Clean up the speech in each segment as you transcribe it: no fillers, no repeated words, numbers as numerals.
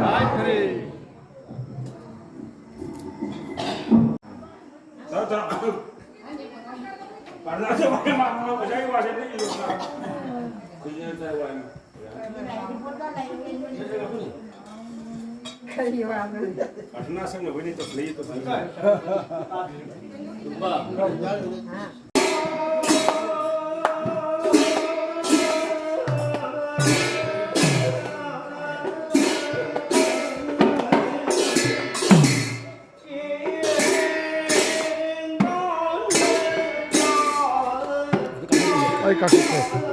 जय हरे। Padahal memang saya wasit ini juga. Punya saya wasit. Karena saya nggak boleh itu beli itu. Ay, casi que.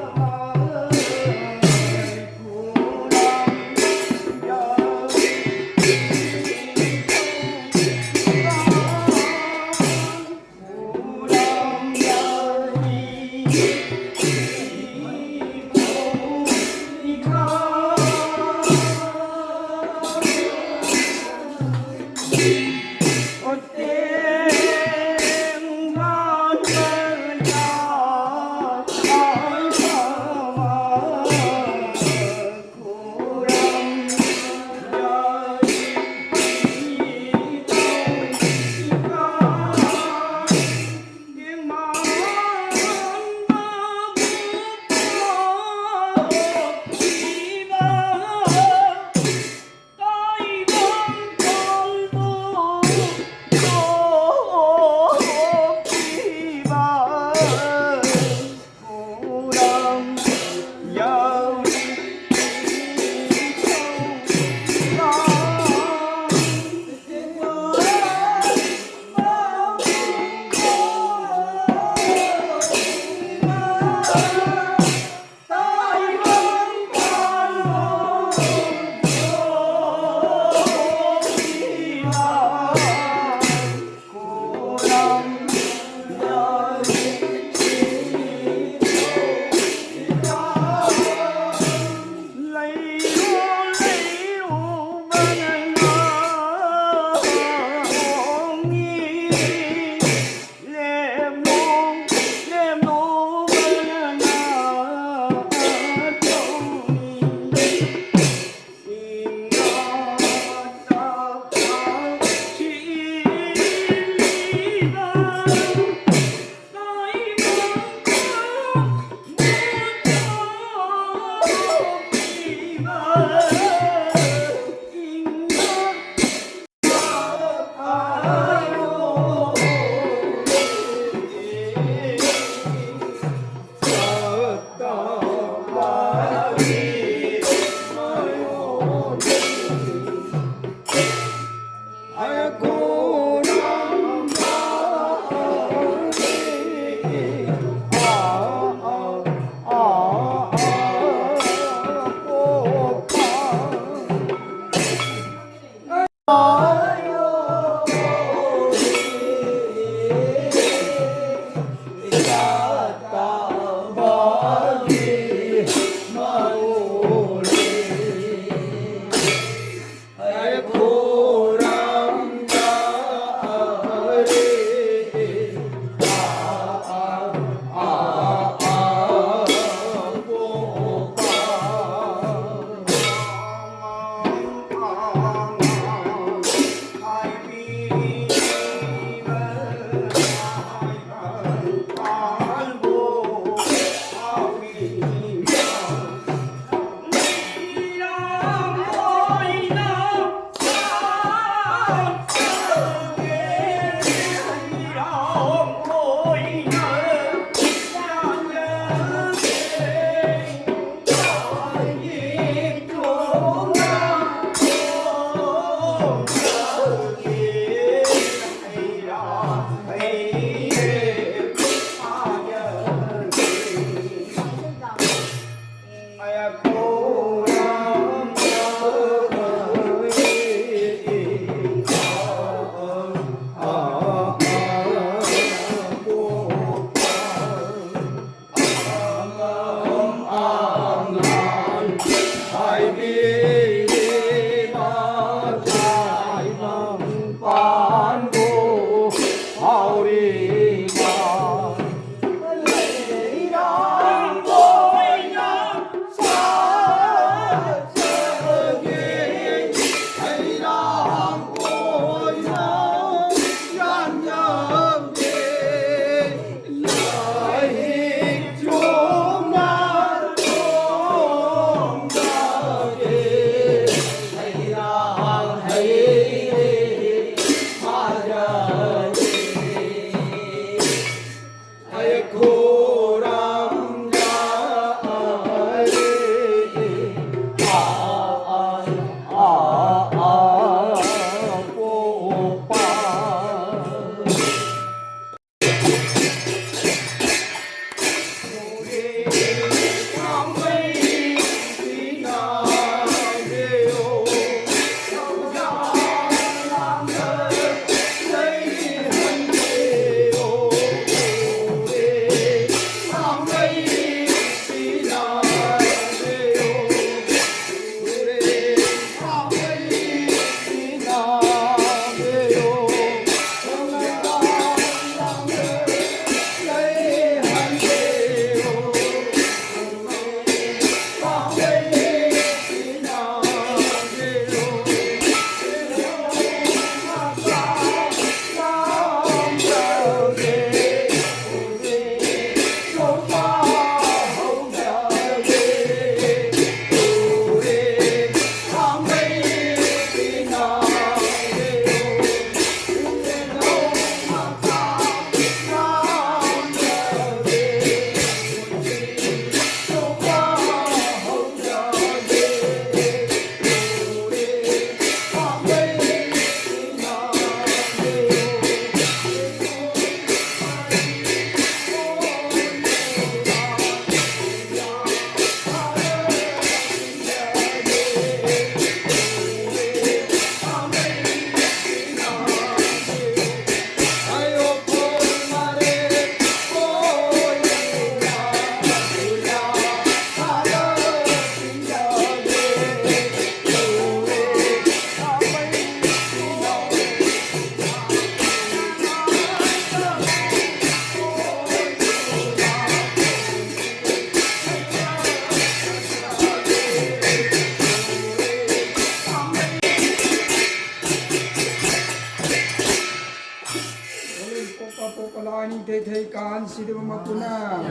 Popalain tei kan sidu makuna.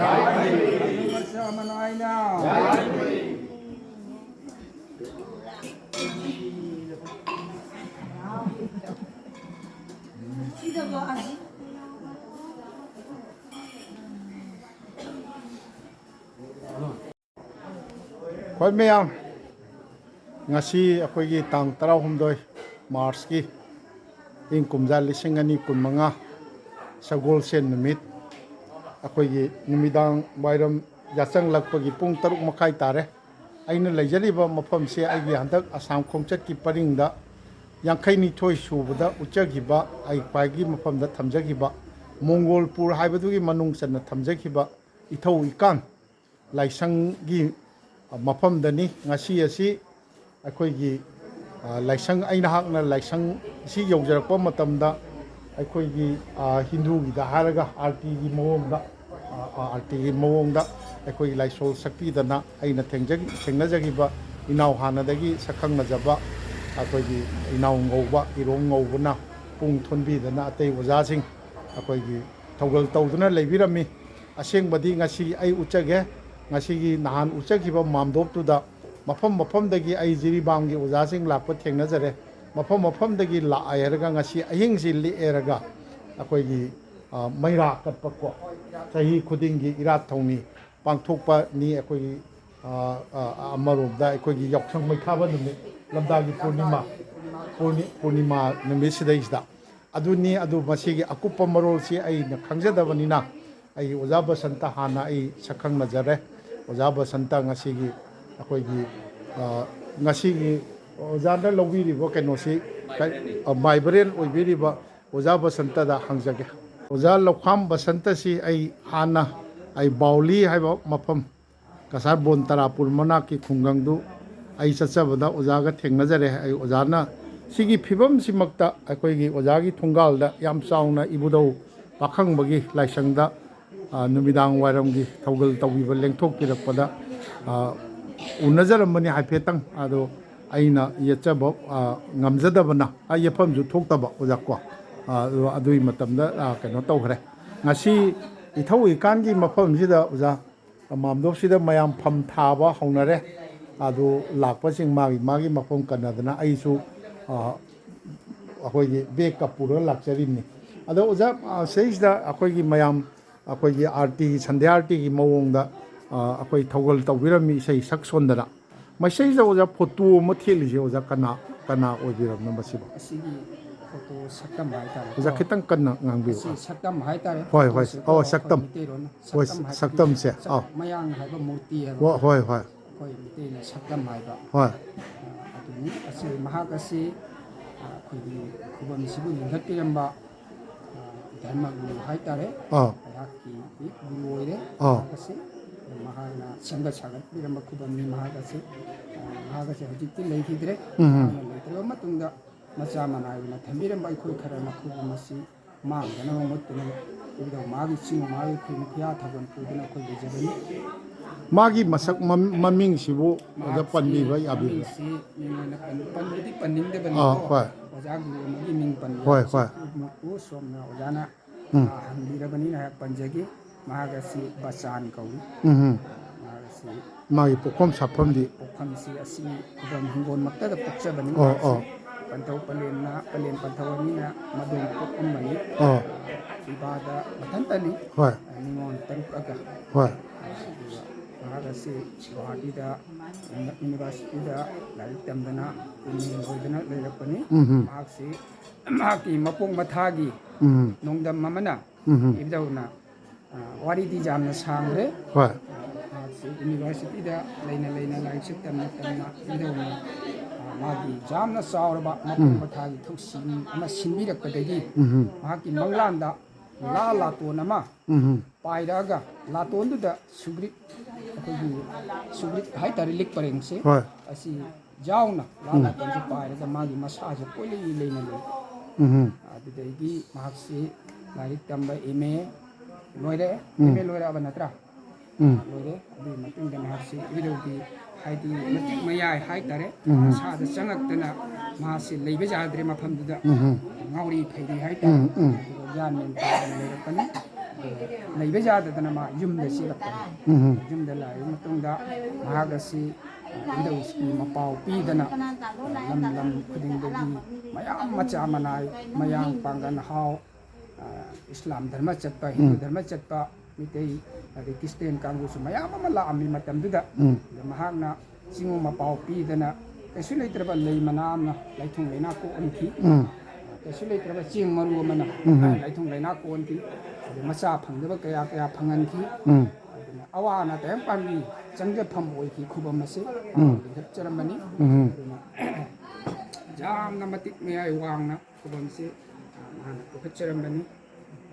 Masa manaina. Sida ba aji? Khoi meyam ngasi akhoi tang 16 March ki ing kumja lising ani kunmanga sagol sen numit akhoi numidang wairam yachang lakpagi pung 6 makai tare aina leijariba mafam se aigi handak asam khomchat ki paringda yankai ni thoi subada uchagiba ai paigi mafamda thamjagiba mongolpur haibadugi manung channa thamjagiba ithau ikan laisanggi mafamdani ngasi asi ꯑꯩꯈꯣꯏꯒꯤ ꯂꯥꯏꯁꯪ ꯑꯩꯅ ꯍꯥꯛꯅ ꯂꯥꯏꯁꯪ ꯁꯤ ꯌꯧꯖꯔꯛꯄ ꯃꯇꯝꯗ ꯑꯩꯈꯣꯏꯒꯤ ꯍꯤꯟꯗꯨꯒꯤꯗ ꯍꯥꯏꯔꯒ ꯑꯥꯔꯇꯤꯒꯤ ꯃꯑꯣꯡꯗ ꯑꯩꯈꯣꯏꯒꯤ ꯂꯥꯏꯁꯣꯜ ꯁꯛꯄꯤꯗꯅ ꯑꯩꯅ ꯊꯦꯡꯅꯖꯈꯤꯕ ꯏꯅꯥꯎ ꯍꯥꯟꯅꯗꯒꯤ ꯁꯛꯈꯪꯅꯖꯕ ꯑꯩꯈꯣꯏꯒꯤ ꯏꯅꯥꯎ ꯉꯧꯕ ꯏꯔꯣꯡ ꯉꯧꯕꯅ ꯄꯨꯡ ꯊꯣꯟꯕꯤꯗꯅ ꯑꯇꯩ ꯑꯣꯖꯥꯁꯤꯡ ꯑꯩꯈꯣꯏꯒꯤ ꯊꯧꯒꯜ ꯇꯧꯗꯨꯅ ꯂꯩꯕꯤꯔꯝꯃꯤ ꯑꯁꯦꯡꯕꯗꯤ ꯉꯁꯤ ꯑꯩ ꯎꯠꯆꯒꯦ ꯉꯁꯤꯒꯤ ꯅꯍꯥꯟ ꯎꯠꯆꯈꯤꯕ ꯃꯥꯝꯗꯣꯞꯇꯨꯗ ꯃꯐꯝ ꯃꯐꯝꯗꯒꯤ ꯑꯩ ꯖꯤꯔꯤꯕꯥꯝꯒꯤ ꯑꯣꯖꯥꯁꯤꯡ ꯂꯥꯛꯄ ꯊꯦꯡꯅꯖꯔꯦ ꯃꯐꯝ ꯃꯐꯝꯗꯒꯤ ꯂꯥꯛꯑꯦ ꯍꯥꯏꯔꯒ ꯉꯁꯤ ꯑꯍꯤꯡꯁꯤ ꯂꯦꯛꯑꯦꯔꯒ ꯑꯩꯈꯣꯏꯒꯤ ꯃꯩꯔꯥ ꯀꯠꯄꯀꯣ ꯆꯍꯤ ꯈꯨꯗꯤꯡꯒꯤ ꯏꯔꯥꯠ ꯊꯧꯅꯤ ꯄꯥꯡꯊꯣꯛꯄꯅꯤ ꯑꯩꯈꯣꯏꯒꯤ ꯑꯃꯔꯣꯝꯗ ꯑꯩꯈꯣꯏꯒꯤ ꯌꯥꯎꯁꯪ ꯃꯩꯈꯥꯕ ꯅꯨꯃꯤꯠ ꯂꯝꯗꯥꯒꯤ ꯄꯨꯔꯅꯤꯃꯥ ꯅꯨꯃꯤꯠꯁꯤꯗꯩꯁꯤꯗ ꯑꯗꯨꯅꯤ ꯑꯗꯨ ꯃꯁꯤꯒꯤ ꯑꯀꯨꯞꯄ ꯃꯔꯣꯜꯁꯤ ꯑꯩꯅ ꯈꯪꯖꯗꯕꯅꯤꯅ ꯑꯩ ꯑꯣꯖꯥ ꯕꯁꯟꯇ ꯍꯥꯟꯅ ꯑꯩ ꯁꯛꯈꯪꯅꯖꯔꯦ ꯑꯣꯖꯥ ꯕꯁꯟꯇ ꯉꯁꯤꯒꯤ ꯑꯩꯈꯣꯏꯒꯤ ꯉꯁꯤꯒꯤ ꯑꯣꯖꯥꯅ ꯂꯧꯕꯤꯔꯤꯕ ꯀꯩꯅꯣꯁꯤ ꯃꯥꯏꯕꯔꯦꯟ ꯑꯣꯏꯕꯤꯔꯤꯕ ꯑꯣꯖꯥ ꯕꯁꯟꯇꯗ ꯍꯪꯖꯒꯦ ꯑꯣꯖꯥ ꯂꯧꯈꯥꯝ ꯕꯁꯟꯇꯁꯤ ꯑꯩ ꯍꯥꯟꯅ ꯑꯩ ꯕꯥꯎꯂꯤ ꯍꯥꯏꯕ ꯃꯐꯝ ꯀꯁꯥꯔ ꯕꯣꯟ ꯇꯔꯥꯄꯨꯔ ꯃꯅꯥꯛꯀꯤ ꯈꯨꯡꯒꯪꯗꯨ ꯑꯩ ꯆꯠꯆꯕꯗ ꯑꯣꯖꯥꯒ ꯊꯦꯡꯅꯖꯔꯦ ꯑꯩ ꯑꯣꯖꯥꯅ ꯁꯤꯒꯤ ꯐꯤꯕꯝꯁꯤꯃꯛꯇ ꯑꯩꯈꯣꯏꯒꯤ ꯑꯣꯖꯥꯒꯤ ꯊꯣꯡꯒꯥꯜꯗ ꯌꯥꯝ ꯆꯥꯎꯅ ꯏꯕꯨꯙꯧ ꯄꯥꯈꯪꯕꯒꯤ ꯂꯥꯏꯁꯪꯗ ꯅꯨꯃꯤꯗꯥꯡ ꯋꯥꯏꯔꯝꯒꯤ ꯊꯧꯒꯜ ꯇꯧꯕꯤꯕ ꯂꯦꯡꯊꯣꯛꯄꯤꯔꯛꯄꯗ ꯎꯅꯖꯔꯝꯕꯅꯤ ꯍꯥꯏꯐꯦꯠꯇꯪ ꯑꯗꯣ ꯑꯩꯅ ꯌꯦꯠꯆꯕ ꯉꯝꯖꯗꯕꯅ ꯌꯦꯠꯐꯝꯁꯨ ꯊꯣꯛꯇꯕ ꯑꯣꯖꯥꯀꯣ ꯑꯗꯨꯒꯤ ꯃꯇꯝꯗ ꯀꯩꯅꯣ ꯇꯧꯈ꯭ꯔꯦ ꯉꯁꯤ ꯏꯊꯧ ꯏꯀꯥꯟꯒꯤ ꯃꯐꯝꯁꯤꯗ ꯑꯣꯖꯥ ꯃꯥꯝꯗꯣꯞꯁꯤꯗ ꯃꯌꯥꯝ ꯐꯝ ꯊꯥꯕ ꯍꯧꯅꯔꯦ ꯑꯗꯨ ꯂꯥꯛꯄꯁꯤꯡ ꯃꯥꯒꯤ ꯃꯐꯝ ꯀꯟꯅꯗꯅ ꯑꯩꯁꯨ ꯑꯩꯈꯣꯏꯒꯤ ꯕꯦꯒꯀ ꯄꯨꯔꯒ ꯂꯥꯛꯆꯔꯤꯕꯅꯤ ꯑꯗꯣ ꯑꯣꯖꯥ ꯁꯤꯗꯩꯁꯤꯗ ꯑꯩꯈꯣꯏꯒꯤ ꯃꯌꯥꯝ ꯑꯩꯈꯣꯏꯒꯤ ꯑꯥꯔꯇꯤꯒꯤ ꯁꯟꯙ꯭ꯌꯥ ꯑꯥꯔꯇꯤꯒꯤ ꯃꯑꯣꯡꯗ ꯑꯩꯈꯣꯏ ꯊꯧꯒꯜ ꯇꯧꯕꯤꯔꯝꯃꯤ ꯏꯁꯩ ꯁꯛ ꯁꯣꯟꯗꯅ ꯃꯁꯤꯗꯩꯁꯤꯗ ꯑꯣꯖꯥ ꯐꯣꯇꯣ ꯑꯃ ꯊꯦꯠꯂꯤꯁꯦ ꯑꯣꯖꯥ ꯀꯅꯥ ꯑꯣꯏꯕꯤꯔꯕꯅꯣ ꯃꯁꯤꯕꯨ ꯑꯁꯤꯒꯤ ꯐꯣꯇꯣ ꯁꯛꯇꯝ ꯍꯥꯏꯇꯥꯔꯦ ꯑꯣꯖꯥ ꯈꯤꯇꯪ ꯀꯟꯅ ꯉꯥꯡꯕꯤꯌꯨ ꯑꯁꯤ ꯁꯛꯇꯝ ꯍꯥꯏꯇꯥꯔꯦ ꯍꯣꯏ ꯍꯣꯏ ꯐꯣꯇꯣꯁꯦꯀꯣ ꯁꯛꯇꯝ ꯃꯩꯇꯩꯔꯣꯟ ꯍꯣꯏ ꯁꯛꯇꯝ ꯍꯥꯏꯕꯗꯤ ꯁꯛꯇꯝꯁꯦ ꯃꯌꯥꯡ ꯍꯥꯏꯕ ꯃꯨꯔꯇꯤ ꯍꯥꯏꯕ ꯍꯣꯏ ꯍꯣꯏ ꯍꯣꯏ ꯑꯩꯈꯣꯏ ꯃꯩꯇꯩꯅ ꯁꯛꯇꯝ ꯍꯥꯏꯕ ꯍꯣꯏ ꯑꯗꯨꯅꯤ ꯑꯁꯤ ꯃꯍꯥꯛ ꯑꯁꯤ ꯑꯩꯈꯣꯏꯒꯤ ꯈꯨꯕꯝꯁꯤꯕꯨ ꯂꯤꯡꯈꯠꯄꯤꯔꯝꯕ ꯙꯔꯃ ꯒꯨꯔꯨ ꯍꯥꯏꯇꯥꯔꯦ ꯑꯥ ꯑꯩꯍꯥꯛꯀꯤ ꯒꯨꯔꯨ ꯑꯣꯏꯔꯦ ꯑꯥ ꯃꯍꯥꯛ ꯑꯁꯤ ꯃꯍꯥꯛꯅ ꯁꯦꯝꯒꯠ ꯁꯥꯒꯠꯄꯤꯔꯝꯕ ꯈꯨꯕꯝꯅꯤ ꯃꯍꯥꯛ ꯑꯁꯤ ꯍꯧꯖꯤꯛꯇꯤ ꯂꯩꯈꯤꯗ꯭ꯔꯦ ꯃꯍꯥꯛꯅ ꯂꯩꯇ꯭ꯔꯕ ꯃꯇꯨꯡꯗ ꯃꯆꯥ ꯃꯅꯥꯏ ꯑꯣꯏꯅ ꯊꯝꯕꯤꯔꯝꯕ ꯑꯩꯈꯣꯏ ꯈꯔꯅ ꯈꯨꯕꯝ ꯑꯁꯤ ꯃꯥꯡꯗꯅꯕ ꯃꯨꯠꯇꯅꯕ ꯏꯕꯨꯙꯧ ꯃꯥꯒꯤ ꯆꯤꯡ ꯃꯥꯒꯤ ꯈꯨꯌꯥ ꯊꯥꯕꯜ ꯄꯨꯗꯨꯅ ꯑꯩꯈꯣꯏ ꯂꯩꯖꯕꯅꯤ ꯃꯥꯒꯤ ꯃꯁꯛ ꯃꯃꯤꯡꯁꯤꯕꯨ ꯑꯣꯖꯥ ꯃꯍꯥꯛꯁꯤ ꯄꯟꯕꯤꯕ ꯌꯥꯕꯤꯕ꯭ꯔꯥ ꯃꯃꯤꯡꯁꯤ ꯃꯤꯡ ꯑꯣꯏꯅ ꯄꯟꯕꯗꯤ ꯑꯥ ꯄꯟꯅꯤꯡꯗꯕꯅꯤꯀꯣ ꯍꯣꯏ ꯑꯣꯖꯥ ꯒꯨꯔꯨ ꯑꯃꯒꯤ ꯃꯤꯡ ꯄꯟꯕ ꯍꯣꯏ ꯌꯥꯕꯁꯤ ꯍꯣꯏ ꯈꯨꯃꯛꯄꯨ ꯁꯣꯝꯅ ꯑꯣꯖꯥꯅ ꯍꯪꯕꯤꯔꯕꯅꯤꯅ ꯍꯦꯛ ꯄꯟꯖꯒꯦ ꯃꯍꯥꯛ ꯑꯁꯤ ꯕꯆꯥꯟ ꯀꯧꯏ ꯃꯍꯥꯛ ꯑꯁꯤ ꯃꯥꯒꯤ ꯄꯣꯛꯐꯝ ꯁꯥꯐꯝꯗꯤ ꯃꯥꯒꯤ ꯄꯣꯛꯐꯝꯁꯤ ꯑꯁꯤ ꯈꯨꯕꯝ ꯍꯤꯡꯒꯣꯜꯃꯛꯇꯗ ꯄꯣꯛꯆꯕꯅꯤ ꯑꯣ ꯃꯍꯥꯛꯁꯤ ꯑꯣ ꯄꯟꯊꯧ ꯄꯂꯦꯟ ꯄꯟꯊꯧ ꯑꯅꯤꯅ ꯃꯗꯣꯝ ꯄꯣꯛꯑꯝꯕꯅꯤ ꯑꯣ ꯏꯄꯥꯗ ꯃꯊꯟꯇꯅꯤ ꯍꯣꯏ ꯅꯤꯉꯣꯜ ꯇꯔꯨꯛꯑꯒ ꯍꯣꯏ ꯑꯗꯨꯒ ꯃꯍꯥꯛ ꯑꯁꯤ ꯒꯨꯋꯥꯍꯥꯇꯤꯗ ꯌꯨꯅꯤꯚꯔꯁꯤꯇꯤꯗ ꯂꯥꯏꯔꯤꯛ ꯇꯝꯗꯅ ꯑꯣꯏꯗꯅ ꯂꯩꯔꯛꯄꯅꯤ ꯃꯍꯥꯛꯁꯤ ꯃꯍꯥꯛꯀꯤ ꯃꯄꯣꯛ ꯃꯊꯥꯒꯤ ꯅꯣꯡꯗꯝ ꯑꯃꯅ ꯏꯕꯨꯙꯧꯅ ꯋꯥꯔꯤꯗꯤ ꯌꯥꯝꯅ ꯁꯥꯡꯈ꯭ꯔꯦ ꯍꯣꯏ ꯃꯍꯥꯛꯁꯤ ꯌꯨꯅꯤꯚꯔꯁꯤꯇꯤꯗ ꯂꯩꯅ ꯂꯥꯏꯔꯤꯛꯁꯤ ꯇꯝꯅ ꯏꯕꯨꯙꯧꯅ ꯃꯥꯒꯤ ꯌꯥꯝꯅ ꯆꯥꯎꯔꯕ ꯃꯄꯣꯛ ꯃꯊꯥꯒꯤ ꯊꯧꯁꯤꯜ ꯑꯃ ꯁꯤꯟꯕꯤꯔꯛꯄꯗꯒꯤ ꯃꯍꯥꯛꯀꯤ ꯃꯪꯂꯥꯟꯗ ꯂꯥꯇꯣꯟ ꯑꯃ ꯄꯥꯏꯔꯛꯑꯒ ꯂꯥꯇꯣꯟꯗꯨꯗ ꯑꯩꯈꯣꯏꯒꯤ ꯁꯨꯒ꯭ꯔꯤꯠ ꯍꯥꯏꯇꯥꯔꯦ ꯂꯤꯛ ꯄꯔꯦꯡꯁꯦ ꯍꯣꯏ ꯑꯁꯤ ꯌꯥꯎꯅ ꯂꯥꯇꯣꯟꯁꯦ ꯄꯥꯏꯔꯒ ꯃꯥꯒꯤ ꯃꯁꯥꯁꯦ ꯀꯣꯏꯂꯩ ꯂꯩꯅ ꯂꯩ ꯑꯗꯨꯗꯒꯤ ꯃꯍꯥꯛꯁꯤ ꯂꯥꯏꯔꯤꯛ ꯇꯝꯕ ꯑꯦꯝ ꯑꯦ ꯂꯣꯏꯔꯛꯑꯦ ꯑꯦꯝ ꯑꯦ ꯂꯣꯏꯔꯛꯑꯕ ꯅꯠꯇ꯭ꯔꯥ ꯂꯣꯏꯔꯦ ꯑꯗꯨꯒꯤ ꯃꯇꯨꯡꯗ ꯃꯍꯥꯛꯁꯤ ꯏꯕꯨꯙꯧꯒꯤ ꯍꯥꯏꯗꯤ ꯃꯇꯤꯛ ꯃꯌꯥꯏ ꯍꯥꯏꯇꯥꯔꯦ ꯃꯁꯥꯗ ꯆꯪꯉꯛꯇꯅ ꯃꯍꯥꯛꯁꯤ ꯂꯩꯕ ꯌꯥꯗ꯭ꯔꯦ ꯃꯐꯝꯗꯨꯗ ꯉꯥꯎꯔꯤ ꯐꯩꯔꯤ ꯍꯥꯏꯇꯥꯔꯦ ꯑꯗꯨꯒ ꯒ꯭ꯌꯥꯟ ꯃꯦꯟ ꯇꯥꯗꯅ ꯂꯩꯔꯛꯄꯅꯤ ꯑꯗꯨꯒ ꯂꯩꯕ ꯌꯥꯗꯗꯅ ꯃꯥ ꯌꯨꯝꯗ ꯆꯦꯜꯂꯛꯄꯅꯤ ꯌꯨꯝꯗ ꯂꯥꯛꯏꯕ ꯃꯇꯨꯡꯗ ꯃꯍꯥꯛ ꯑꯁꯤ ꯏꯕꯨꯙꯧꯒꯤ ꯃꯄꯥꯎ ꯄꯤꯗꯅ ꯂꯝ ꯂꯝ ꯈꯨꯗꯤꯡꯗꯒꯤ ꯃꯌꯥꯝ ꯃꯆꯥ ꯃꯅꯥꯏ ꯃꯌꯥꯡ ꯄꯥꯡꯒꯟ ꯍꯥꯎ ꯏꯁꯂꯥꯝ ꯙꯔꯃ ꯆꯠꯄ ꯍꯤꯟꯗꯨ ꯙꯔꯃ ꯆꯠꯄ ꯃꯤꯇꯩ ꯑꯗꯩ ꯈ꯭ꯔꯤꯁꯇꯦꯟ ꯀꯥꯡꯕꯨꯁꯨ ꯃꯌꯥꯝ ꯑꯃ ꯂꯥꯛꯑꯝꯃꯤ ꯃꯇꯝꯗꯨꯗ ꯃꯍꯥꯛꯅ ꯆꯤꯡꯉꯨ ꯃꯄꯥꯎ ꯄꯤꯗꯅ ꯀꯩꯁꯨ ꯂꯩꯇ꯭ꯔꯕ ꯂꯩ ꯃꯅꯥ ꯑꯃꯅ ꯂꯩꯊꯨꯡ ꯂꯩꯅꯥ ꯀꯣꯛꯍꯟꯈꯤ ꯀꯩꯁꯨ ꯂꯩꯇ꯭ꯔꯕ ꯆꯦꯡ ꯃꯔꯨ ꯑꯃꯅ ꯂꯩꯊꯨꯡ ꯂꯩꯅꯥ ꯀꯣꯛꯍꯟꯈꯤ ꯑꯗꯩ ꯃꯆꯥ ꯐꯪꯗꯕ ꯀꯌꯥ ꯐꯪꯍꯟꯈꯤ ꯑꯗꯨꯅ ꯑꯋꯥ ꯑꯅꯥ ꯇꯥꯌꯦꯡꯄꯥꯟꯒꯤ ꯆꯪꯖꯐꯝ ꯑꯣꯏꯈꯤ ꯈꯨꯕꯝ ꯑꯁꯤ ꯂꯤꯡꯈꯠꯆꯔꯝꯕꯅꯤ ꯑꯗꯨꯅ ꯌꯥꯝꯅ ꯃꯇꯤꯛ ꯃꯌꯥꯏ ꯋꯥꯡꯅ ꯈꯨꯕꯝꯁꯤ ꯃꯥꯅ ꯄꯨꯈꯠꯆꯔꯝꯕꯅꯤ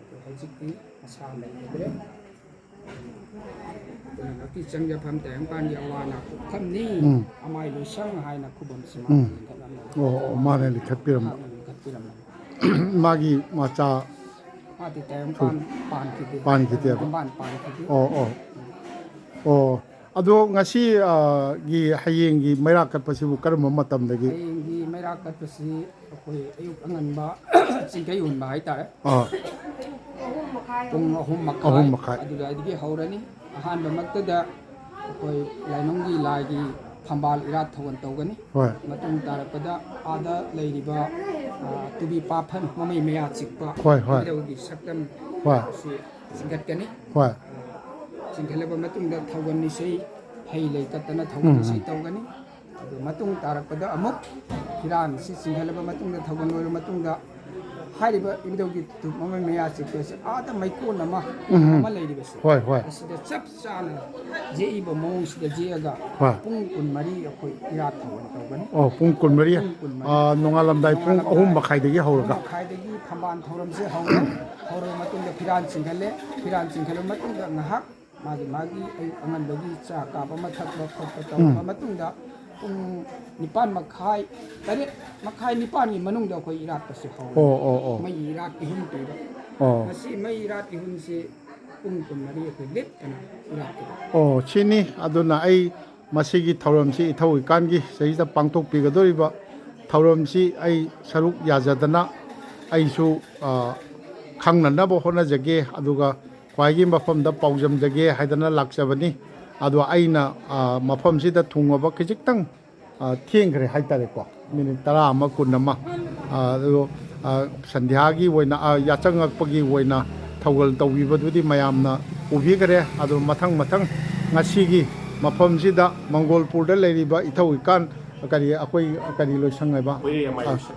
ꯑꯗꯨ ꯍꯧꯖꯤꯛꯇꯤ ꯃꯁꯥ ꯂꯩꯈꯤꯗ꯭ꯔꯦ ꯄꯨꯝꯅꯃꯛꯀꯤ ꯆꯪꯖꯐꯝ ꯇꯥꯌꯦꯡꯄꯥꯟꯒꯤ ꯑꯋꯥ ꯑꯅꯥ ꯀꯣꯛꯐꯝꯅꯤ ꯑꯃꯥꯏ ꯂꯣꯏꯁꯪ ꯍꯥꯏꯅ ꯈꯨꯕꯝꯁꯤ ꯃꯥꯅ ꯂꯤꯡꯈꯠꯂꯝꯃꯤ ꯑꯣ ꯃꯥꯅ ꯂꯤꯡꯈꯠꯄꯤꯔꯝꯕ ꯃꯍꯥꯛꯅ ꯂꯤꯡꯈꯠꯄꯤꯔꯝꯕꯅꯤ ꯃꯥꯒꯤ ꯃꯆꯥ ꯃꯥꯗꯤ ꯇꯥꯌꯦꯡꯄꯥꯟ ꯄꯥꯟꯈꯤꯗꯦ ꯄꯥꯟꯈꯤꯗꯦꯕ ꯈꯣꯡꯕꯥꯟ ꯄꯥꯟꯈꯤꯗꯦ ꯑꯣ ꯑꯗꯣ ꯉꯁꯤ ꯒꯤ ꯍꯌꯦꯡꯒꯤ ꯃꯩꯔꯥ ꯀꯠꯄꯁꯤꯕꯨ ꯀꯔꯝꯕ ꯃꯇꯝꯗꯒꯤ ꯍꯌꯦꯡꯒꯤ ꯃꯩꯔꯥ ꯀꯠꯄꯁꯤ ꯑꯩꯈꯣꯏ ꯑꯌꯨꯛ ꯑꯉꯟꯕ ꯆꯤꯡꯈꯩ ꯍꯨꯟꯕ ꯍꯥꯏꯇꯥꯔꯦ ꯄꯨꯡ 3:30 ꯑꯗꯨꯗꯒꯤ ꯍꯧꯔꯅꯤ ꯑꯍꯥꯟꯕꯃꯛꯇꯗ ꯑꯩꯈꯣꯏ ꯂꯥꯏꯅꯨꯡꯒꯤ ꯂꯥꯏꯒꯤ ꯐꯝꯕꯥꯜ ꯏꯔꯥꯠ ꯊꯧꯒꯜ ꯇꯧꯒꯅꯤ ꯍꯣꯏ ꯃꯇꯨꯡ ꯇꯥꯔꯛꯄꯗ ꯑꯥꯗ ꯂꯩꯔꯤꯕ ꯇꯨꯕꯤ ꯄꯥꯐꯟ ꯃꯃꯩ ꯃꯌꯥ ꯆꯤꯛꯄ ꯍꯣꯏ ꯍꯣꯏ ꯏꯕꯨꯙꯧꯒꯤ ꯁꯛꯇꯝ ꯍꯣꯏ ꯑꯁꯤ ꯆꯤꯡꯈꯠꯀꯅꯤ ꯍꯣꯏ ꯆꯤꯡꯈꯠꯂꯕ ꯃꯇꯨꯡꯗ ꯊꯧꯒꯜ ꯏꯁꯩ ꯍꯩ ꯂꯩ ꯀꯠꯇꯅ ꯊꯧꯒꯜ ꯏꯁꯩ ꯇꯧꯒꯅꯤ ꯑꯗꯨ ꯃꯇꯨꯡ ꯇꯥꯔꯛꯄꯗ ꯑꯃꯨꯛ ꯐꯤꯔꯥꯟꯁꯤ ꯆꯤꯡꯈꯠꯂꯕ ꯃꯇꯨꯡꯗ ꯊꯧꯒꯜ ꯂꯣꯏꯔꯕ ꯃꯇꯨꯡꯗ ꯍꯥꯏꯔꯤꯕ ꯏꯕꯨꯙꯧꯒꯤ ꯃꯃꯩ ꯃꯌꯥ ꯆꯤꯛꯄꯁꯤ ꯑꯥꯗ ꯃꯩꯀꯣꯟ ꯑꯃ ꯂꯩꯔꯤꯕꯁꯤ ꯍꯣꯏ ꯍꯣꯏ ꯑꯁꯤꯗ ꯆꯞ ꯆꯥꯅ ꯌꯦꯛꯏꯕ ꯃꯑꯣꯡꯁꯤꯗ ꯌꯦꯛꯑꯒ ꯍꯣꯏ ꯄꯨꯡ 12 ꯑꯩꯈꯣꯏ ꯏꯔꯥꯠ ꯊꯧꯒꯜ ꯇꯧꯒꯅꯤ ꯑꯣ ꯄꯨꯡ 12 ꯄꯨꯡ 12 ꯅꯣꯡꯉꯥꯜꯂꯝꯗꯥꯏ ꯄꯨꯡ 3:30ꯗꯒꯤ ꯍꯧꯔꯒ 3:30ꯗꯒꯤ ꯐꯝꯕꯥꯜ ꯊꯧꯔꯝꯁꯦ ꯍꯧꯔꯦ ꯍꯧꯔꯕ ꯃꯇꯨꯡꯗ ꯐꯤꯔꯥꯟ ꯆꯤꯡꯍꯜꯂꯦ ꯐꯤꯔꯥꯟ ꯆꯤꯡꯈꯠꯂꯕ ꯃꯇꯨꯡꯗ ꯉꯥꯏꯍꯥꯛ ꯃꯥꯒꯤ ꯑꯌꯨꯛ ꯑꯉꯟꯕꯒꯤ ꯆꯥ ꯀꯥꯞ ꯑꯃ ꯊꯛꯄ ꯈꯣꯠꯄ ꯇꯧꯔꯕ ꯃꯇꯨꯡꯗ ꯄꯨꯡ 9:30 8:30 ꯃꯅꯨꯡꯗ ꯑꯩꯈꯣꯏ ꯏꯔꯥꯠꯄꯁꯦ ꯍꯧꯔꯦ ꯃꯩ ꯏꯔꯥꯠ ꯏꯍꯨꯟ ꯄꯤꯕ ꯃꯁꯤ ꯃꯩ ꯏꯔꯥꯠ ꯏꯍꯨꯟꯁꯤ ꯄꯨꯡ 12 ꯑꯩꯈꯣꯏ ꯂꯦꯞꯇꯅ ꯏꯔꯥꯠꯄꯤꯕ ꯁꯤꯅꯤ ꯑꯗꯨꯅ ꯑꯩ ꯃꯁꯤꯒꯤ ꯊꯧꯔꯝꯁꯤ ꯏꯊꯧ ꯏꯀꯥꯟꯒꯤ ꯆꯍꯤꯗ ꯄꯥꯡꯊꯣꯛꯄꯤꯒꯗꯧꯔꯤꯕ ꯊꯧꯔꯝꯁꯤ ꯑꯩ ꯁꯔꯨꯛ ꯌꯥꯖꯗꯅ ꯑꯩꯁꯨ ꯈꯪꯅꯅꯕ ꯍꯣꯠꯅꯖꯒꯦ ꯑꯗꯨꯒ ꯈ꯭ꯋꯥꯏꯒꯤ ꯃꯐꯝꯗ ꯄꯥꯎꯖꯝꯖꯒꯦ ꯍꯥꯏꯗꯅ ꯂꯥꯛꯆꯕꯅꯤ ꯑꯗꯣ ꯑꯩꯅ ꯃꯐꯝꯁꯤꯗ ꯊꯨꯡꯉꯕ ꯈꯤꯖꯤꯛꯇꯪ ꯊꯦꯡꯈ꯭ꯔꯦ ꯍꯥꯏꯇꯥꯔꯦꯀꯣ ꯃꯤꯅꯤꯠ 10 ꯑꯃ 20 ꯑꯃ ꯑꯗꯨ ꯁꯟꯙ꯭ꯌꯥꯒꯤ ꯑꯣꯏꯅ ꯌꯥꯆꯪꯉꯛꯄꯒꯤ ꯑꯣꯏꯅ ꯊꯧꯒꯜ ꯇꯧꯕꯤꯕꯗꯨꯗꯤ ꯃꯌꯥꯝꯅ ꯎꯕꯤꯈ꯭ꯔꯦ ꯑꯗꯨ ꯃꯊꯪ ꯉꯁꯤꯒꯤ ꯃꯐꯝꯁꯤꯗ ꯃꯪꯒꯣꯜꯄꯨꯔꯗ ꯂꯩꯔꯤꯕ ꯏꯊꯧ ꯏꯀꯥꯟ ꯑꯩꯈꯣꯏ ꯂꯣꯏꯁꯪ ꯍꯥꯏꯕ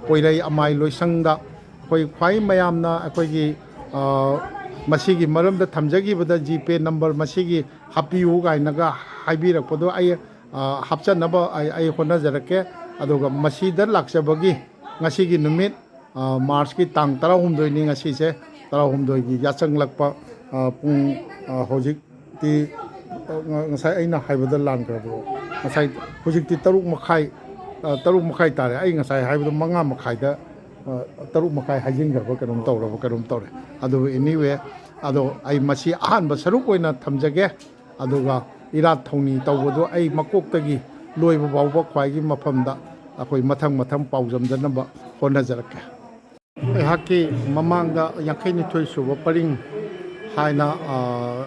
ꯄꯣꯏꯔꯩ ꯑꯃꯥꯏ ꯂꯣꯏꯁꯪꯗ ꯑꯩꯈꯣꯏ ꯈ꯭ꯋꯥꯏ ꯃꯌꯥꯝꯅ ꯑꯩꯈꯣꯏꯒꯤ ꯃꯁꯤꯒꯤ ꯃꯔꯝꯗ ꯊꯝꯖꯈꯤꯕꯗ ꯖꯤꯄꯦ ꯅꯝꯕꯔ ꯃꯁꯤꯒꯤ ꯍꯥꯞꯄꯤꯌꯨ ꯀꯥꯏꯅꯒ ꯍꯥꯏꯕꯤꯔꯛꯄꯗꯣ ꯑꯩ ꯍꯥꯞꯆꯅꯕ ꯑꯩ ꯍꯣꯠꯅꯖꯔꯛꯀꯦ ꯑꯗꯨꯒ ꯃꯁꯤꯗ ꯂꯥꯛꯆꯕꯒꯤ ꯉꯁꯤꯒꯤ ꯅꯨꯃꯤꯠ ꯃꯥꯔꯆꯀꯤ ꯇꯥꯡ 13ꯅꯤ ꯉꯁꯤꯁꯦ 13ꯒꯤ ꯌꯥꯆꯪꯂꯛꯄ ꯄꯨꯡ ꯍꯧꯖꯤꯛꯇꯤ ngасai ꯑꯩꯅ ꯍꯥꯏꯕꯗ ꯂꯥꯟꯈ꯭ꯔꯕꯣ ngасai ꯍꯧꯖꯤꯛꯇꯤ 3:30 ꯇꯥꯔꯦ ꯑꯩ ngасai ꯍꯥꯏꯕꯗꯣ 5:30ꯗ 3:30 ꯍꯥꯏꯖꯤꯟꯈ꯭ꯔꯕ ꯀꯩꯅꯣꯝ ꯇꯧꯔꯦ ꯑꯗꯨꯕꯨ anyway ꯑꯗꯣ ꯑꯩ ꯃꯁꯤ ꯑꯍꯥꯟꯕ ꯁꯔꯨꯛ ꯑꯣꯏꯅ ꯊꯝꯖꯒꯦ ꯑꯗꯨꯒ ꯏꯔꯥꯠ ꯊꯧꯅꯤ ꯇꯧꯕꯗꯣ ꯑꯩ ꯃꯀꯣꯛꯇꯒꯤ ꯂꯣꯏꯕ ꯐꯥꯎꯕ ꯈ꯭ꯋꯥꯏꯒꯤ ꯃꯐꯝꯗ ꯑꯩꯈꯣꯏ ꯃꯊꯪ ꯄꯥꯎꯖꯝꯗꯅꯕ ꯍꯣꯠꯅꯖꯔꯛꯀꯦ ꯑꯩꯍꯥꯛꯀꯤ ꯃꯃꯥꯡꯗ 52 ꯁꯨꯕ ꯄꯔꯤꯡ 하이나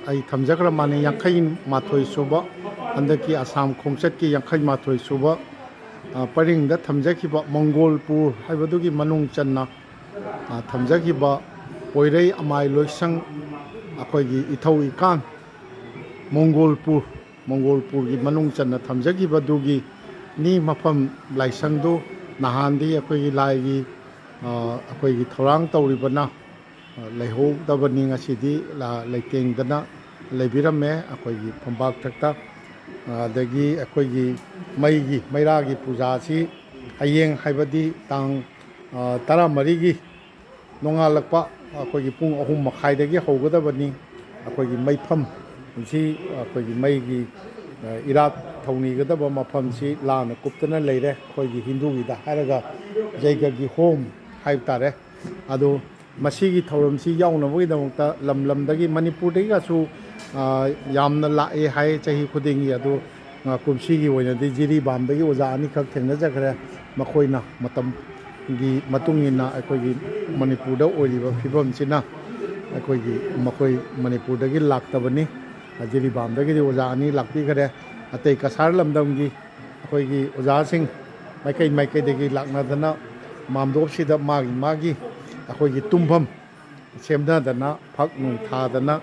아이 탐자그라 마네 양카인 마토이 수바 한데키 아삼 콩set기 양카인 마토이 수바 빠링다 탐자기바 몽골푸 하이바두기 만ung 짠나 탐자기바 오이레이 아마이 로이상 아코이기 이타우 이칸 몽골푸기 만ung 짠나 탐자기바두기 니 마팜 라이상도 나한디 아코이기 라이기 아코이기 토랑 타우리바나 ꯂꯩꯍꯧꯗꯕꯅꯤ ꯉꯁꯤꯗꯤ ꯂꯩꯇꯦꯡꯗꯅ ꯂꯩꯕꯤꯔꯝꯃꯦ ꯑꯩꯈꯣꯏꯒꯤ ꯐꯝꯕꯥꯛ ꯊꯛꯇ ꯑꯗꯒꯤ ꯑꯩꯈꯣꯏꯒꯤ ꯃꯩꯔꯥꯒꯤ ꯄꯨꯖꯥꯁꯤ ꯍꯌꯦꯡ ꯍꯥꯏꯕꯗꯤ ꯇꯥꯡ 14ꯒꯤ ꯅꯣꯡꯉꯥꯜꯂꯛꯄ ꯑꯩꯈꯣꯏꯒꯤ ꯄꯨꯡ 3:30ꯗꯒꯤ ꯍꯧꯒꯗꯕꯅꯤ ꯑꯩꯈꯣꯏꯒꯤ ꯃꯩꯐꯝ ꯁꯤ ꯑꯩꯈꯣꯏꯒꯤ ꯃꯩꯒꯤ ꯏꯔꯥꯠ ꯊꯧꯅꯤꯒꯗꯕ ꯃꯐꯝꯁꯤ ꯂꯥꯟꯅ ꯀꯨꯞꯇꯅ ꯂꯩꯔꯦ ꯑꯩꯈꯣꯏꯒꯤ ꯍꯤꯟꯗꯨꯒꯤꯗ ꯍꯥꯏꯔꯒ ꯖꯩꯒꯒꯤ ꯍꯣꯝ ꯍꯥꯏꯕ ꯇꯥꯔꯦ ꯑꯗꯣ ꯃꯁꯤꯒꯤ ꯊꯧꯔꯝꯁꯤ ꯌꯥꯎꯅꯕꯒꯤꯗꯃꯛꯇ ꯂꯝꯗꯒꯤ ꯃꯅꯤꯄꯨꯔꯗꯒꯤꯁꯨ ꯌꯥꯝꯅ ꯂꯥꯛꯑꯦ ꯍꯥꯏ ꯆꯍꯤ ꯈꯨꯗꯤꯡꯒꯤ ꯑꯗꯣ ꯀꯨꯝꯁꯤꯒꯤ ꯑꯣꯏꯅꯗꯤ ꯖꯤꯔꯤꯕꯥꯝꯗꯒꯤ ꯑꯣꯖꯥ ꯑꯅꯤꯈꯛ ꯊꯦꯡꯅꯖꯈ꯭ꯔꯦ ꯃꯈꯣꯏꯅ ꯃꯇꯝꯒꯤ ꯃꯇꯨꯡ ꯏꯟꯅ ꯑꯩꯈꯣꯏꯒꯤ ꯃꯅꯤꯄꯨꯔꯗ ꯑꯣꯏꯔꯤꯕ ꯐꯤꯕꯝꯁꯤꯅ ꯃꯈꯣꯏ ꯃꯅꯤꯄꯨꯔꯗꯒꯤ ꯂꯥꯛꯇꯕꯅꯤ ꯖꯤꯔꯤꯕꯥꯝꯗꯒꯤꯗꯤ ꯑꯣꯖꯥ ꯑꯅꯤ ꯂꯥꯛꯄꯤꯈ꯭ꯔꯦ ꯑꯇꯩ ꯀꯁꯥꯔ ꯂꯝꯗꯝꯒꯤ ꯑꯩꯈꯣꯏꯒꯤ ꯑꯣꯖꯥꯁꯤꯡ ꯃꯥꯏꯀꯩꯗꯒꯤ ꯂꯥꯛꯅꯗꯅ ꯃꯥꯝꯗꯣꯞꯁꯤꯗ ꯃꯥꯒꯤ ꯑꯩꯈꯣꯏꯒꯤ ꯇꯨꯝꯐꯝ ꯁꯦꯝꯅꯗꯅ ꯐꯛ ꯅꯨꯡ ꯊꯥꯗꯅ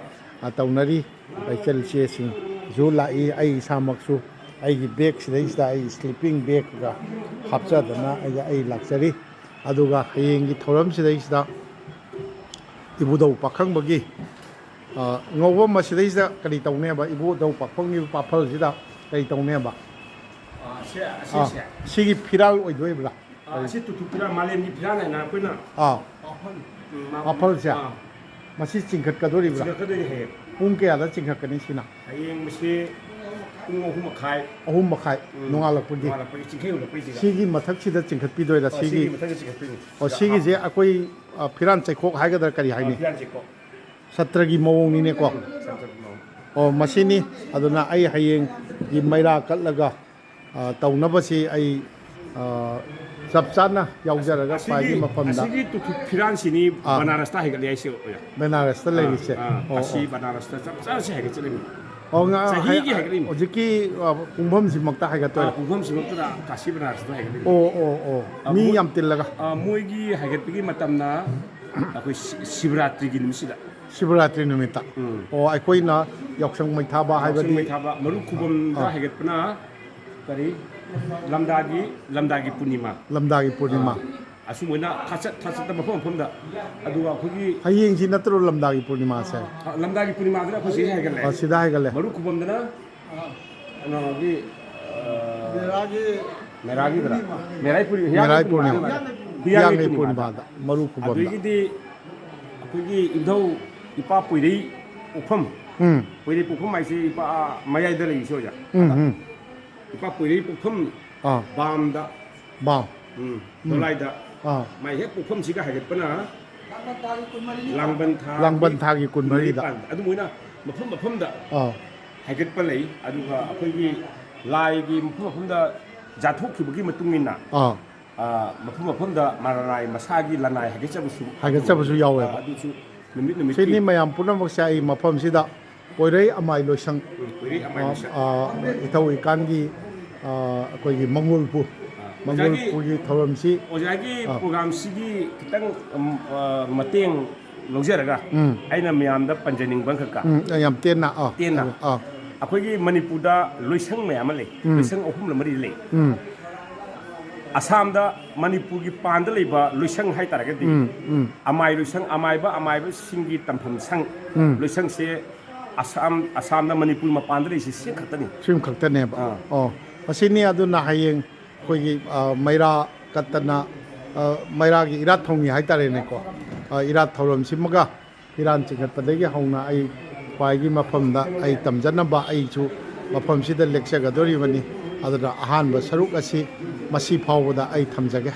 ꯇꯧꯅꯔꯤ ꯂꯩꯆꯜ ꯆꯦꯁꯤꯡꯁꯨ ꯂꯥꯛꯏ ꯑꯩ ꯏꯁꯥꯃꯛꯁꯨ ꯑꯩꯒꯤ ꯕꯦꯒꯁꯤꯗꯩꯁꯤꯗ ꯑꯩ ꯁ꯭ꯂꯤꯞꯄꯤꯡ ꯕꯦꯒꯒ ꯍꯥꯞꯆꯗꯅ ꯑꯩ ꯂꯥꯛꯆꯔꯤ ꯑꯗꯨꯒ ꯍꯌꯦꯡꯒꯤ ꯊꯧꯔꯝꯁꯤꯗꯩꯁꯤꯗ ꯏꯕꯨꯙꯧ ꯄꯥꯈꯪꯕꯒꯤ ꯉꯧꯕ ꯃꯁꯤꯗꯩꯁꯤꯗ ꯀꯔꯤ ꯇꯧꯅꯦꯕ ꯏꯕꯨꯙꯧ ꯄꯥꯈꯪꯕꯒꯤ ꯄꯥꯐꯜꯁꯤꯗ ꯀꯔꯤ ꯇꯧꯅꯦꯕ ꯁꯤꯒꯤ ꯐꯤꯔꯥꯜ ꯑꯣꯏꯗꯣꯏꯕ꯭ꯔꯥ ꯁꯤ ꯇꯨꯊꯨꯄꯤꯔꯥ ꯃꯥꯂꯦꯝꯒꯤ ꯐꯤꯔꯥꯜ ꯍꯥꯏꯅ ꯑꯩꯈꯣꯏꯅ ꯋꯥꯐꯜꯁꯦ ꯃꯁꯤ ꯆꯤꯡꯈꯠꯀꯗꯣꯔꯤꯕ꯭ꯔꯥ ꯆꯤꯡꯈꯠꯀꯗꯣꯏꯅꯤ ꯍꯌꯦꯡ ꯄꯨꯡ ꯀꯌꯥꯗ ꯆꯤꯡꯈꯠꯀꯅꯤ ꯁꯤꯅ ꯍꯌꯦꯡ ꯃꯁꯤ ꯄꯨꯡ 3:30 ꯅꯣꯡꯉꯥꯜꯂꯛꯄꯒꯤ ꯆꯤꯡꯈꯩ ꯎꯠꯂꯛꯄꯩꯁꯤꯗ ꯁꯤꯒꯤ ꯃꯊꯛꯁꯤꯗ ꯆꯤꯡꯈꯠꯄꯤꯗꯣꯏꯔꯥ ꯁꯤꯒꯤ ꯃꯊꯛꯇ ꯆꯤꯡꯈꯠꯇꯣꯏꯅꯤ ꯁꯤꯒꯤꯁꯦ ꯑꯩꯈꯣꯏ ꯐꯤꯔꯥꯟ ꯆꯩꯈꯣꯛ ꯍꯥꯏꯒꯗ꯭ꯔꯥ ꯀꯔꯤ ꯍꯥꯏꯅꯤ ꯐꯤꯔꯥꯜ ꯆꯦꯀꯣ ꯁꯇ꯭ꯔꯒꯤ ꯃꯑꯣꯡꯅꯤꯅꯦꯀꯣ ꯃꯁꯤꯅꯤ ꯑꯗꯨꯅ ꯑꯩ ꯍꯌꯦꯡꯒꯤ ꯃꯩꯔꯥ ꯀꯠꯂꯒ ꯇꯧꯅꯕꯁꯤ ꯑꯩ ꯆꯞ ꯆꯥꯅ ꯌꯥꯎꯖꯔꯒ ꯈ꯭ꯋꯥꯏꯒꯤ ꯃꯐꯝꯗ ꯑꯁꯤꯒꯤ ꯇꯨꯊꯨꯄꯤꯔꯥꯟꯁꯤꯅꯤ ꯕꯅꯥꯔꯁꯇ ꯍꯥꯏꯒꯠꯂꯤ ꯍꯥꯏꯁꯦ ꯕꯦꯅꯥꯔꯁꯇ ꯂꯩꯔꯤꯁꯦ ꯑꯁꯤ ꯕꯅꯥꯔꯁꯇ ꯆꯞ ꯆꯥꯅ ꯍꯥꯏꯒꯠꯆꯔꯤꯃꯤ ꯆꯍꯤꯒꯤ ꯍꯥꯏꯒꯠꯂꯤꯃꯤ ꯍꯧꯖꯤꯛꯀꯤ ꯄꯨꯡꯐꯝꯁꯤꯃꯛꯇ ꯍꯥꯏꯒꯠꯇꯣꯏꯔꯥ ꯄꯨꯡꯐꯝꯁꯤꯃꯛꯇꯗ ꯀꯥꯁꯤ ꯕꯅꯥꯔꯁꯇ ꯍꯥꯏꯒꯠꯂꯤꯃꯤ ꯃꯤ ꯌꯥꯝ ꯇꯤꯜꯂꯒ ꯃꯣꯏꯒꯤ ꯍꯥꯏꯒꯠꯄꯒꯤ ꯃꯇꯝꯅ ꯑꯩꯈꯣꯏ ꯁꯤꯕꯔꯥꯇ꯭ꯔꯤꯒꯤ ꯅꯨꯃꯤꯠꯁꯤꯗ ꯁꯤꯕꯔꯥꯇ꯭ꯔꯤ ꯅꯨꯃꯤꯠꯇ ꯑꯩꯈꯣꯏꯅ ꯌꯥꯎꯁꯪ ꯃꯩ ꯊꯥꯕ ꯍꯥꯏꯕꯗꯤ ꯃꯔꯨ ꯈꯨꯕꯝꯗ ꯍꯥꯏꯒꯠꯄꯅ ꯀꯔꯤ ꯂꯝꯗꯥꯒꯤ ꯄꯨꯔꯅꯤꯃꯥ ꯑꯁꯨꯝꯕꯅ ꯊꯥꯆꯠꯇ ꯃꯐꯝꯗ ꯑꯗꯨꯒ ꯑꯩꯈꯣꯏꯒꯤ ꯍꯌꯦꯡꯁꯤ ꯅꯠꯇ꯭ꯔꯣ ꯂꯝꯗꯥꯒꯤ ꯄꯨꯔꯅꯤꯃꯥꯁꯦ ꯂꯝꯗꯥꯒꯤ ꯄꯨꯔꯅꯤꯃꯥꯗꯨꯅ ꯑꯩꯈꯣꯏ ꯁꯤꯗ ꯍꯥꯏꯒꯠꯂꯦ ꯁꯤꯗ ꯍꯥꯏꯒꯠꯂꯦ ꯃꯔꯨ ꯈꯨꯕꯝꯗꯅ ꯀꯩꯅꯣꯒꯤ ꯃꯦꯔꯥꯏ ꯄꯨꯔꯅꯤꯃꯥ ꯍꯤꯌꯥꯡꯒꯩ ꯄꯨꯔꯅꯤꯃꯥꯗ ꯃꯔꯨ ꯈꯨꯕꯝꯗ ꯑꯗꯨꯗꯒꯤꯗꯤ ꯑꯩꯈꯣꯏꯒꯤ ꯏꯙꯧ ꯏꯄꯥ ꯄꯣꯏꯔꯩ ꯄꯣꯛꯐꯝ ꯄꯣꯏꯔꯩ ꯄꯣꯛꯐꯝ ꯍꯥꯏꯁꯤ ꯏꯄꯥ ꯃꯌꯥꯏꯗ ꯂꯩꯔꯤꯁꯤ ꯑꯣꯖꯥ ꯏꯄꯥ ꯄꯣꯏꯔꯩ ꯄꯣꯛꯐꯝ ꯕꯥꯝꯗ ꯗꯣꯂꯥꯏꯗ ꯃꯥꯏ ꯍꯦꯛ ꯄꯣꯛꯐꯝꯁꯤꯒ ꯍꯥꯏꯒꯠꯄꯅ ꯂꯥꯡꯕꯟ ꯊꯥꯒꯤ 14ꯗ ꯑꯗꯨꯃꯥꯏꯅ ꯃꯐꯝꯗ ꯍꯥꯏꯒꯠꯄ ꯂꯩ ꯑꯗꯨꯒ ꯑꯩꯈꯣꯏꯒꯤ ꯂꯥꯏꯒꯤ ꯃꯐꯝꯗ ꯖꯥꯊꯣꯛꯈꯤꯕꯒꯤ ꯃꯇꯨꯡ ꯏꯟꯅ ꯃꯐꯝꯗ ꯃꯔꯅꯥꯏ ꯃꯁꯥꯒꯤ ꯂꯅꯥꯏ ꯍꯥꯏꯒꯠꯆꯕꯁꯨ ꯌꯥꯎꯋꯦꯕ ꯑꯗꯨꯁꯨ ꯅꯨꯃꯤꯠ ꯁꯤꯅꯤ ꯃꯌꯥꯝ ꯄꯨꯝꯅꯃꯛꯁꯦ ꯑꯩ ꯃꯐꯝꯁꯤꯗ ꯄꯣꯏꯔꯩ ꯑꯃꯥꯏ ꯂꯣꯏꯁꯪ ꯏꯊꯧ ꯏꯀꯥꯟꯒꯤ ꯑꯩꯈꯣꯏꯒꯤ ꯃꯪꯒꯣꯜꯄꯨꯔ ꯃꯪꯒꯣꯜꯄꯨꯔꯒꯤ ꯊꯧꯔꯝꯁꯤ ꯑꯣꯖꯥꯒꯤ ꯄ꯭ꯔꯣꯒ꯭ꯔꯥꯝꯁꯤꯒꯤ ꯈꯤꯇꯪ ꯃꯇꯦꯡ ꯂꯧꯖꯔꯒ ꯑꯩꯅ ꯃꯌꯥꯝꯗ ꯄꯟꯖꯅꯤꯡꯕ ꯈꯛꯀ ꯌꯥꯝ ꯇꯦꯟꯅ ꯇꯦꯟꯅ ꯑꯩꯈꯣꯏꯒꯤ ꯃꯅꯤꯄꯨꯔꯗ ꯂꯣꯏꯁꯪ ꯃꯌꯥꯝ ꯑꯃ ꯂꯩ ꯂꯣꯏꯁꯪ 3-4 ꯂꯩ ꯑꯁꯥꯝꯗ ꯃꯅꯤꯄꯨꯔꯒꯤ ꯄꯥꯟꯗ ꯂꯩꯕ ꯂꯣꯏꯁꯪ ꯍꯥꯏꯇꯥꯔꯒꯗꯤ ꯑꯃꯥꯏ ꯂꯣꯏꯁꯪ ꯑꯃꯥꯏꯕꯁꯤꯡꯒꯤ ꯇꯝꯐꯝ ꯁꯪ ꯂꯣꯏꯁꯪꯁꯦ ꯑꯁꯥꯝꯗ ꯃꯅꯤꯄꯨꯔ ꯃꯄꯥꯟꯗ ꯂꯩꯔꯤꯁꯦ ꯁꯤ ꯈꯛꯇꯅꯤ ꯁꯤꯝ ꯈꯛꯇꯅꯦꯕ ꯃꯁꯤꯅꯤ ꯑꯗꯨꯅ ꯍꯌꯦꯡ ꯑꯩꯈꯣꯏꯒꯤ ꯃꯩꯔꯥ ꯀꯠꯇꯅ ꯃꯩꯔꯥꯒꯤ ꯏꯔꯥꯠ ꯊꯧꯅꯤ ꯍꯥꯏꯇꯥꯔꯦꯅꯦꯀꯣ ꯏꯔꯥꯠ ꯊꯧꯔꯝꯁꯤꯃꯒ ꯐꯤꯔꯥꯟ ꯆꯤꯡꯈꯠꯄꯗꯒꯤ ꯍꯧꯅ ꯑꯩ ꯈ꯭ꯋꯥꯏꯒꯤ ꯃꯐꯝꯗ ꯑꯩ ꯇꯝꯖꯅꯕ ꯑꯩꯁꯨ ꯃꯐꯝꯁꯤꯗ ꯂꯦꯛꯆꯒꯗꯧꯔꯤꯕꯅꯤ ꯑꯗꯨꯅ ꯑꯍꯥꯟꯕ ꯁꯔꯨꯛ ꯑꯁꯤ ꯃꯁꯤ ꯐꯥꯎꯕꯗ ꯑꯩ ꯊꯝꯖꯒꯦ